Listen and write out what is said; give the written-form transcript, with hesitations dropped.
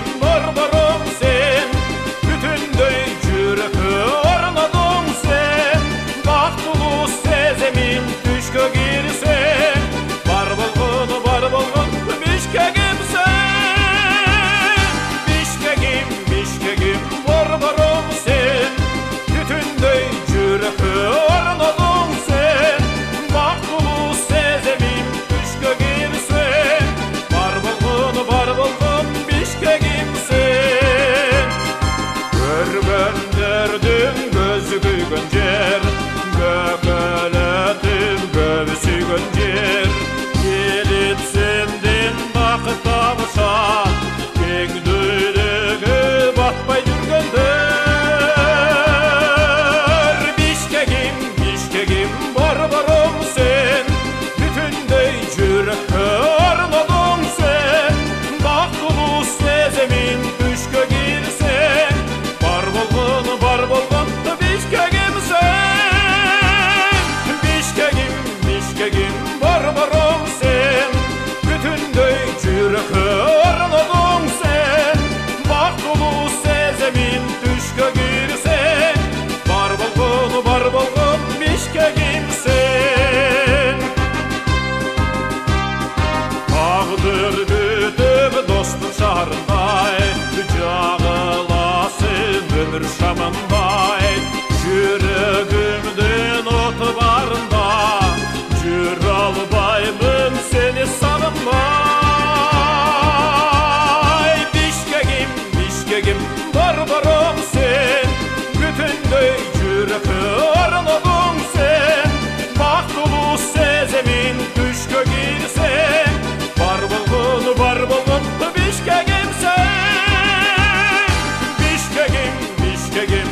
Bişkegim barbarım sen, bütünдөй жүрекке орнадың sen. Бактылуу сеземин түшкө кирсең, бар болгон Бишкегим sen. Бишкегим барбарым sen, бүтүндөй жүрекке орнадың sen. Бактылуу сеземин түшкө кирсең, бар болгон Бишкегим sen. Көргөндөрдүн көзү күйгөн жер, көкөлөтүн көбү сүйгөн жер. Келип сенден бакыт табышат, кең дүйнөгө батпай жүргөндөр. Бишкегим барбарым sen, бүтүндөй жүрөккө орнодуң sen. Бактылуу сеземин түшкө кирсең, бар болгон Бишкегим sen. Бишкегим барбарым sen, бүтүндөй жүрөккө орнодуң sen. Бактылуу сеземин түшкө кирсең, бар болгон Бишкегим sen. Тагдыр күтүп достук шаарындай, жагыласың өмүр шамындай. Жүрөгүмдүн оты барында, жүрө албаймын сени сагынбай. Бишкегим барбарым sen, бүтүндөй жүрөккө орнодуң sen. Бактылуу сеземин түшкө кирсең, бар болгон Бишкегим sen. Бишкегим